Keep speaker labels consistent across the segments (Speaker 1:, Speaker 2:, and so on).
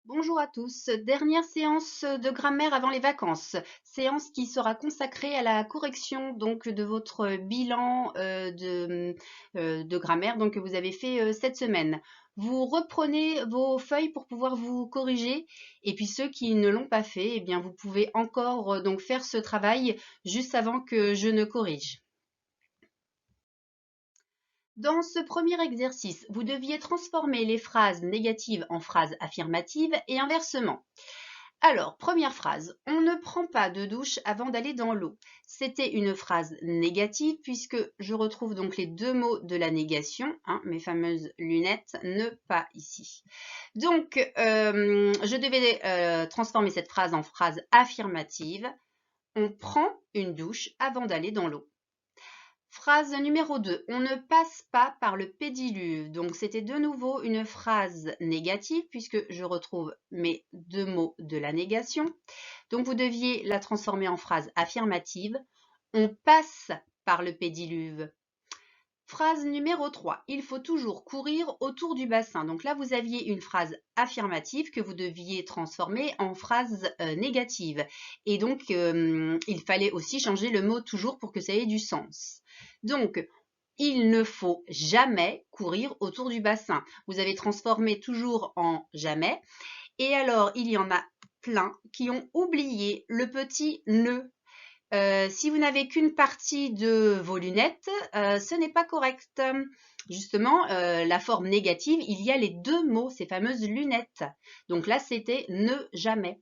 Speaker 1: Bonjour à tous, dernière séance de grammaire avant les vacances, séance qui sera consacrée à la correction donc de votre bilan de grammaire donc, que vous avez fait cette semaine. Vous reprenez vos feuilles pour pouvoir vous corriger et puis ceux qui ne l'ont pas fait, eh bien vous pouvez encore donc faire ce travail juste avant que je ne corrige. Dans ce premier exercice, vous deviez transformer les phrases négatives en phrases affirmatives et inversement. Alors, première phrase, on ne prend pas de douche avant d'aller dans l'eau. C'était une phrase négative puisque je retrouve donc les deux mots de la négation, hein, mes fameuses lunettes, ne pas ici. Donc, je devais transformer cette phrase en phrase affirmative. On prend une douche avant d'aller dans l'eau. Phrase numéro 2. On ne passe pas par le pédiluve. Donc, c'était de nouveau une phrase négative puisque je retrouve mes deux mots de la négation. Donc, vous deviez la transformer en phrase affirmative. On passe par le pédiluve. Phrase numéro 3. Il faut toujours courir autour du bassin. Donc là, vous aviez une phrase affirmative que vous deviez transformer en phrase négative. Et donc, il fallait aussi changer le mot toujours pour que ça ait du sens. Donc, il ne faut jamais courir autour du bassin. Vous avez transformé toujours en jamais. Et alors, il y en a plein qui ont oublié le petit ne. Si vous n'avez qu'une partie de vos lunettes, ce n'est pas correct. Justement, la forme négative, il y a les deux mots, ces fameuses lunettes. Donc là, c'était ne jamais.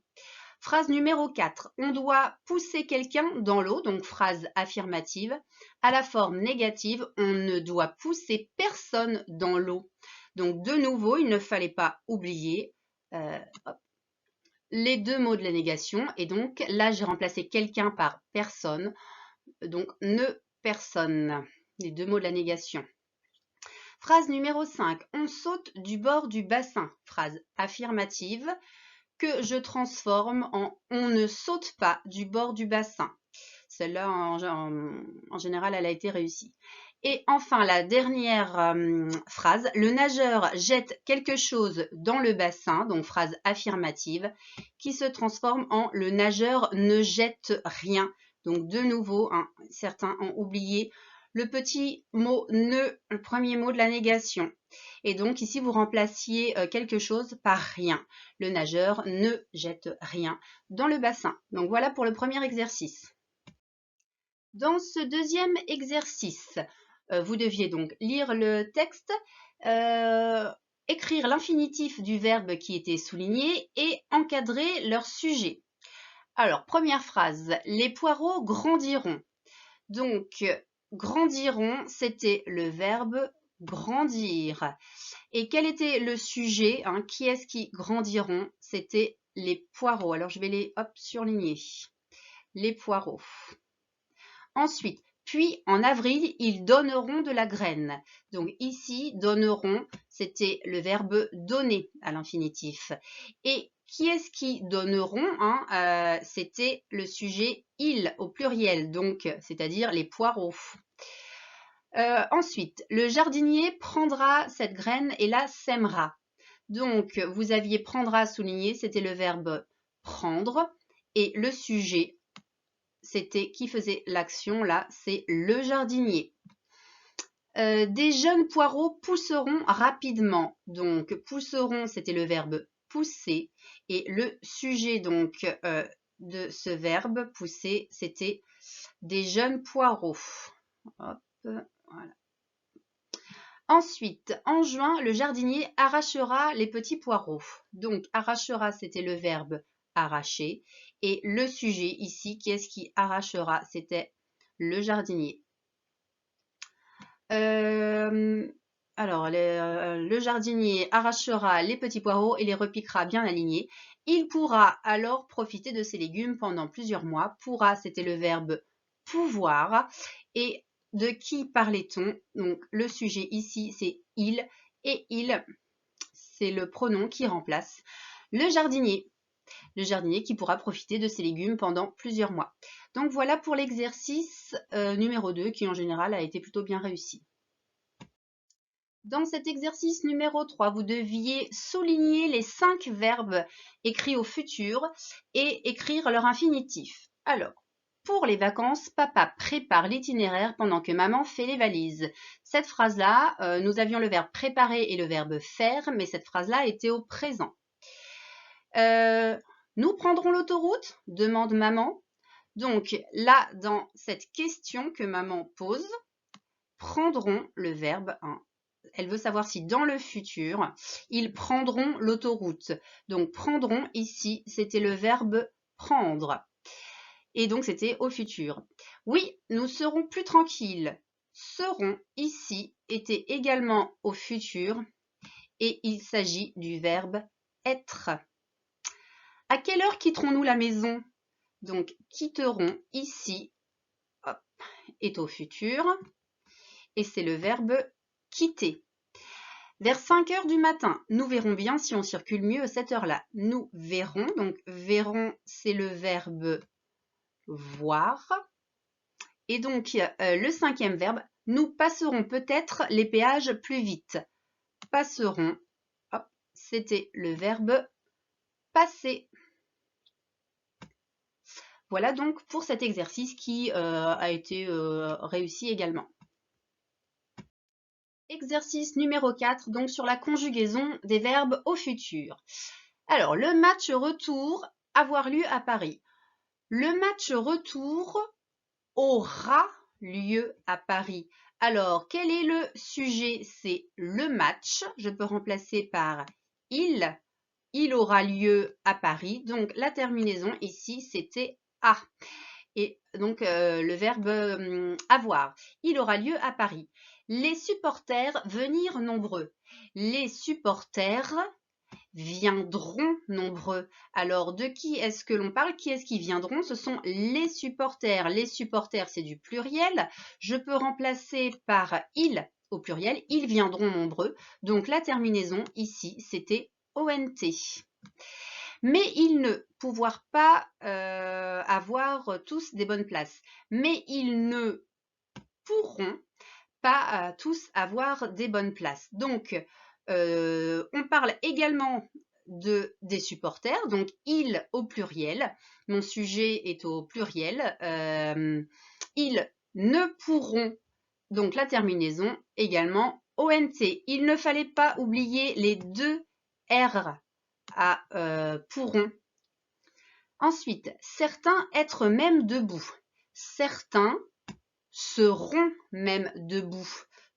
Speaker 1: Phrase numéro 4. On doit pousser quelqu'un dans l'eau, donc phrase affirmative. À la forme négative, on ne doit pousser personne dans l'eau. Donc de nouveau, il ne fallait pas oublier les deux mots de la négation. Et donc là, j'ai remplacé quelqu'un par personne. Donc ne personne. Les deux mots de la négation. Phrase numéro 5. On saute du bord du bassin. Phrase affirmative que je transforme en on ne saute pas du bord du bassin. Celle-là, en général, elle a été réussie. Et enfin, la dernière phrase, le nageur jette quelque chose dans le bassin, donc phrase affirmative, qui se transforme en le nageur ne jette rien. Donc de nouveau, hein, certains ont oublié le petit mot ne, le premier mot de la négation. Et donc ici, vous remplaciez quelque chose par rien. Le nageur ne jette rien dans le bassin. Donc voilà pour le premier exercice. Dans ce deuxième exercice, vous deviez donc lire le texte, écrire l'infinitif du verbe qui était souligné et encadrer leur sujet. Alors, première phrase, les poireaux grandiront. Donc, grandiront, c'était le verbe grandir. Et quel était le sujet, hein, qui est-ce qui grandiront? C'était les poireaux. Alors, je vais les surligner. Les poireaux. Ensuite, puis en avril, ils donneront de la graine. Donc ici, donneront, c'était le verbe donner à l'infinitif. Et qui est-ce qui donneront, hein, c'était le sujet ils au pluriel, donc c'est-à-dire les poireaux. Ensuite, le jardinier prendra cette graine et la sèmera. Donc, vous aviez prendra souligné, c'était le verbe prendre. Et le sujet, c'était qui faisait l'action là, c'est le jardinier. Des jeunes poireaux pousseront rapidement. Donc, pousseront, c'était le verbe pousser. Et le sujet donc de ce verbe pousser, c'était des jeunes poireaux. Hop, voilà. Ensuite, en juin, le jardinier arrachera les petits poireaux. Donc, arrachera, c'était le verbe arracher. Et le sujet ici, qui est-ce qui arrachera? C'était le jardinier. Alors, le jardinier arrachera les petits poireaux et les repiquera bien alignés. Il pourra alors profiter de ces légumes pendant plusieurs mois. Pourra, c'était le verbe pouvoir. Et de qui parlait-on? Donc, le sujet ici, c'est il. Et il, c'est le pronom qui remplace le jardinier. Le jardinier qui pourra profiter de ces légumes pendant plusieurs mois. Donc, voilà pour l'exercice numéro 2 qui, en général, a été plutôt bien réussi. Dans cet exercice numéro 3, vous deviez souligner les 5 verbes écrits au futur et écrire leur infinitif. Alors, pour les vacances, papa prépare l'itinéraire pendant que maman fait les valises. Cette phrase-là, nous avions le verbe préparer et le verbe faire, mais cette phrase-là était au présent. Nous prendrons l'autoroute ? Demande maman. Donc là, dans cette question que maman pose, prendront le verbe 1. Elle veut savoir si dans le futur, ils prendront l'autoroute. Donc prendront ici, c'était le verbe prendre. Et donc c'était au futur. Oui, nous serons plus tranquilles. Seront ici était également au futur et il s'agit du verbe être. À quelle heure quitterons-nous la maison? Donc quitteront ici hop, est au futur et c'est le verbe quitter. Vers 5 heures du matin, nous verrons bien si on circule mieux à cette heure-là. Nous verrons, donc verront, c'est le verbe voir. Et donc, le 5e verbe, nous passerons peut-être les péages plus vite. Passeront, c'était le verbe passer. Voilà donc pour cet exercice qui a été réussi également. Exercice numéro 4, donc sur la conjugaison des verbes au futur. Alors, le match retour avoir lieu à Paris. Le match retour aura lieu à Paris. Alors, quel est le sujet? C'est le match. Je peux remplacer par il. Il aura lieu à Paris. Donc, la terminaison ici, c'était a. Et donc, le verbe avoir. Il aura lieu à Paris. Les supporters venir nombreux. Les supporters viendront nombreux. Alors, de qui est-ce que l'on parle? Qui est-ce qui viendront? Ce sont les supporters. Les supporters, c'est du pluriel. Je peux remplacer par ils au pluriel. Ils viendront nombreux. Donc, la terminaison ici, c'était ONT. Mais ils ne pouvoir pas avoir tous des bonnes places. Mais ils ne pourront pas tous avoir des bonnes places. Donc, on parle également des supporters, donc ils au pluriel. Mon sujet est au pluriel. Ils ne pourront, donc la terminaison également ONT. Il ne fallait pas oublier les 2 R à pourront. Ensuite, certains être même debout. Certains seront même debout.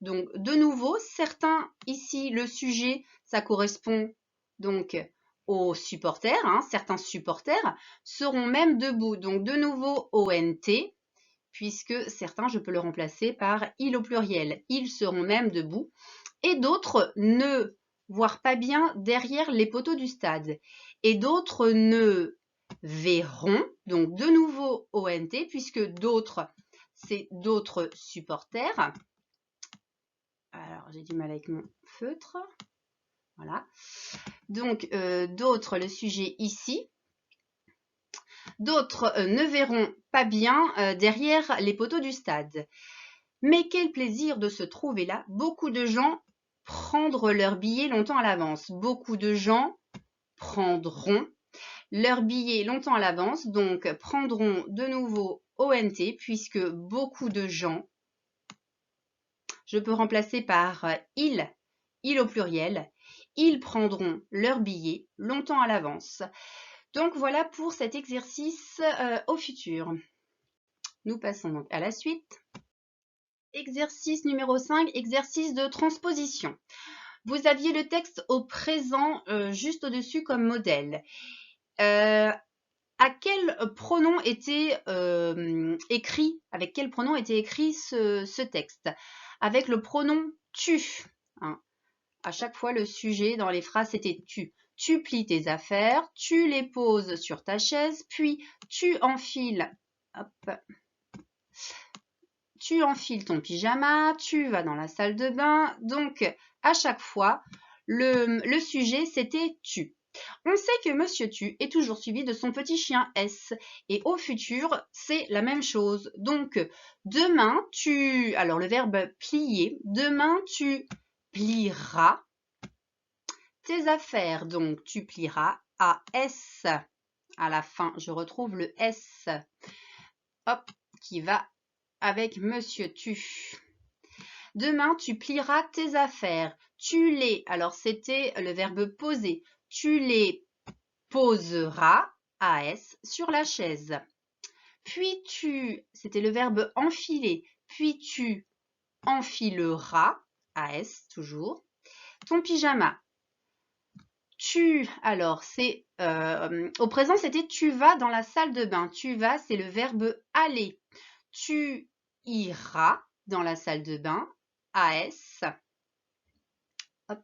Speaker 1: Donc, de nouveau, certains, ici, le sujet, ça correspond donc aux supporters. Certains supporters seront même debout. Donc, de nouveau, ONT, puisque certains, je peux le remplacer par ils au pluriel. Ils seront même debout. Et d'autres ne voient pas bien derrière les poteaux du stade. Et d'autres ne verront, donc de nouveau ONT, puisque d'autres, c'est d'autres supporters. Alors, j'ai du mal avec mon feutre. Voilà. Donc, d'autres, le sujet ici. D'autres ne verront pas bien derrière les poteaux du stade. Mais quel plaisir de se trouver là. Beaucoup de gens prendre leur billet longtemps à l'avance. Beaucoup de gens prendront leur billet longtemps à l'avance. Donc, prendront de nouveau ONT puisque beaucoup de gens, je peux remplacer par ils au pluriel. Ils prendront leur billet longtemps à l'avance. Donc, voilà pour cet exercice au futur. Nous passons donc à la suite. Exercice numéro 5, exercice de transposition. Vous aviez le texte au présent juste au-dessus comme modèle. À quel pronom était écrit, avec quel pronom était écrit ce texte? Avec le pronom tu. À chaque fois, le sujet dans les phrases, c'était tu. Tu plies tes affaires, tu les poses sur ta chaise, puis tu enfiles, tu enfiles ton pyjama, tu vas dans la salle de bain. Donc, à chaque fois, le sujet, c'était tu. On sait que Monsieur Tu est toujours suivi de son petit chien S. Et au futur, c'est la même chose. Donc, demain, alors le verbe plier, demain, tu plieras tes affaires. Donc, tu plieras. AS. À la fin, je retrouve le S. Hop, qui va avec monsieur tu. Demain, tu plieras tes affaires. Tu les, alors c'était le verbe poser. Tu les poseras, AS, sur la chaise. Puis tu, c'était le verbe enfiler. Puis tu enfileras, AS toujours, ton pyjama. Tu, alors c'est, au présent c'était tu vas dans la salle de bain. Tu vas, c'est le verbe aller. Tu iras dans la salle de bain, AS. Hop.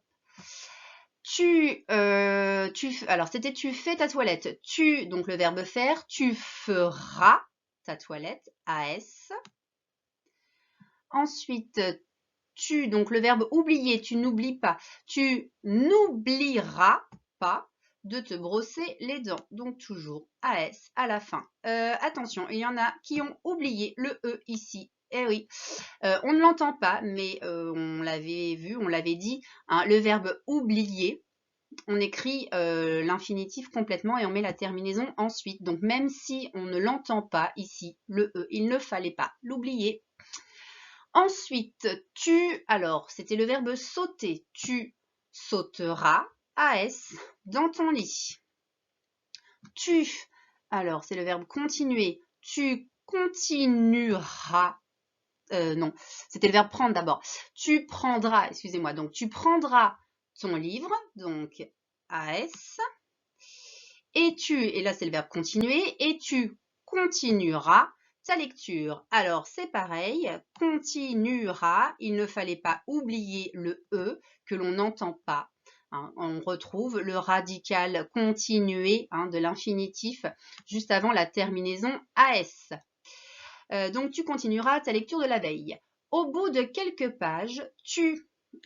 Speaker 1: Alors c'était tu fais ta toilette. Tu, donc le verbe faire, tu feras ta toilette, AS. Ensuite, tu, donc le verbe oublier, tu n'oublies pas. Tu n'oublieras pas de te brosser les dents. Donc toujours AS à la fin. Attention, il y en a qui ont oublié le E ici. Eh oui, on ne l'entend pas, mais on l'avait vu, on l'avait dit, hein, le verbe oublier, on écrit l'infinitif complètement et on met la terminaison ensuite. Donc même si on ne l'entend pas ici, le E, il ne fallait pas l'oublier. Ensuite, tu, alors c'était le verbe sauter. Tu sauteras, AS, dans ton lit. Tu, alors c'est le verbe continuer. Tu continueras. Non, c'était le verbe prendre d'abord. Tu prendras, excusez-moi, donc tu prendras ton livre, donc AS. Et là c'est le verbe continuer, et tu continueras ta lecture. Alors c'est pareil, continuera, il ne fallait pas oublier le E que l'on n'entend pas. Hein, on retrouve le radical continuer de l'infinitif juste avant la terminaison AS. Donc tu continueras ta lecture de la veille. Au bout de quelques pages,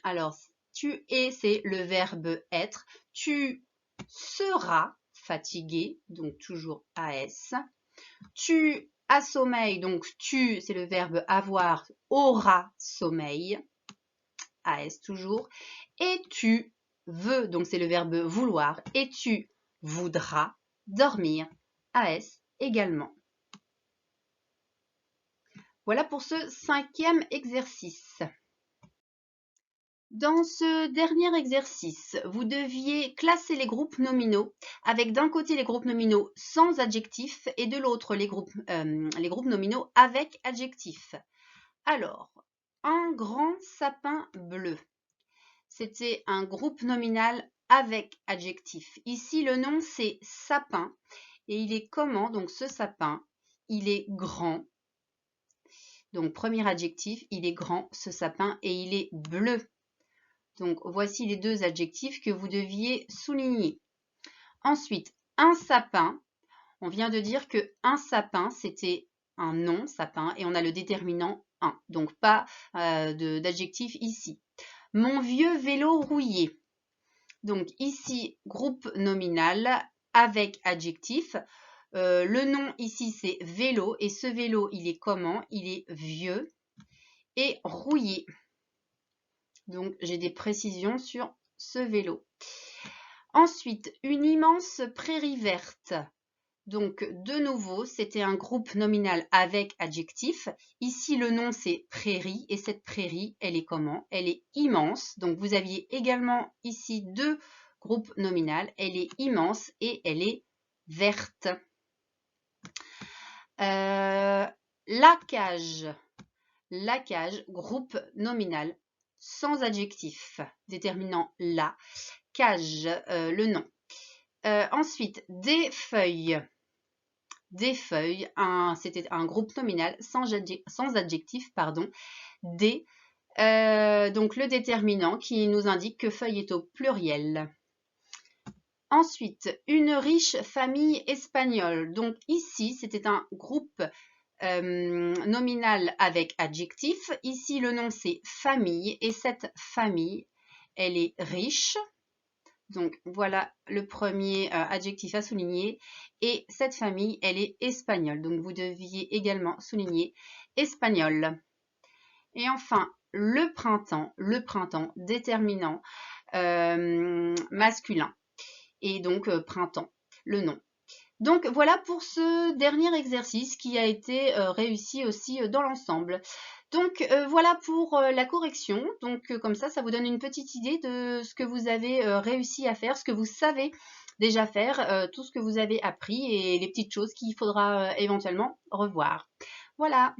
Speaker 1: alors tu es, c'est le verbe être, tu seras fatigué, donc toujours AS. Tu as sommeil, donc tu, c'est le verbe avoir, aura sommeil, AS toujours. Et tu veux, donc c'est le verbe vouloir, et tu voudras dormir, AS également. Voilà pour ce 5e exercice. Dans ce dernier exercice, vous deviez classer les groupes nominaux avec d'un côté les groupes nominaux sans adjectif et de l'autre les groupes nominaux avec adjectif. Alors, un grand sapin bleu. C'était un groupe nominal avec adjectif. Ici, le nom c'est sapin et il est comment? Donc ce sapin, il est grand. Donc, premier adjectif, il est grand, ce sapin, et il est bleu. Donc, voici les deux adjectifs que vous deviez souligner. Ensuite, un sapin. On vient de dire que un sapin, c'était un nom, sapin, et on a le déterminant un. Donc, pas d'adjectif ici. Mon vieux vélo rouillé. Donc, ici, groupe nominal avec adjectif. Le nom ici, c'est vélo. Et ce vélo, il est comment? Il est vieux et rouillé. Donc, j'ai des précisions sur ce vélo. Ensuite, une immense prairie verte. Donc, de nouveau, c'était un groupe nominal avec adjectif. Ici, le nom, c'est prairie. Et cette prairie, elle est comment? Elle est immense. Donc, vous aviez également ici deux groupes nominaux. Elle est immense et elle est verte. La cage. La cage, groupe nominal, sans adjectif, déterminant la. Cage, le nom. Ensuite, des feuilles. Des feuilles, c'était un groupe nominal sans adjectif, pardon. Des, donc le déterminant qui nous indique que feuille est au pluriel. Ensuite, une riche famille espagnole. Donc ici, c'était un groupe nominal avec adjectif. Ici, le nom, c'est famille. Et cette famille, elle est riche. Donc, voilà le premier adjectif à souligner. Et cette famille, elle est espagnole. Donc, vous deviez également souligner espagnol. Et enfin, le printemps, déterminant masculin. Et donc printemps, le nom. Donc voilà pour ce dernier exercice qui a été réussi aussi dans l'ensemble. Donc voilà pour la correction. Donc comme ça vous donne une petite idée de ce que vous avez réussi à faire, ce que vous savez déjà faire, tout ce que vous avez appris et les petites choses qu'il faudra éventuellement revoir. Voilà.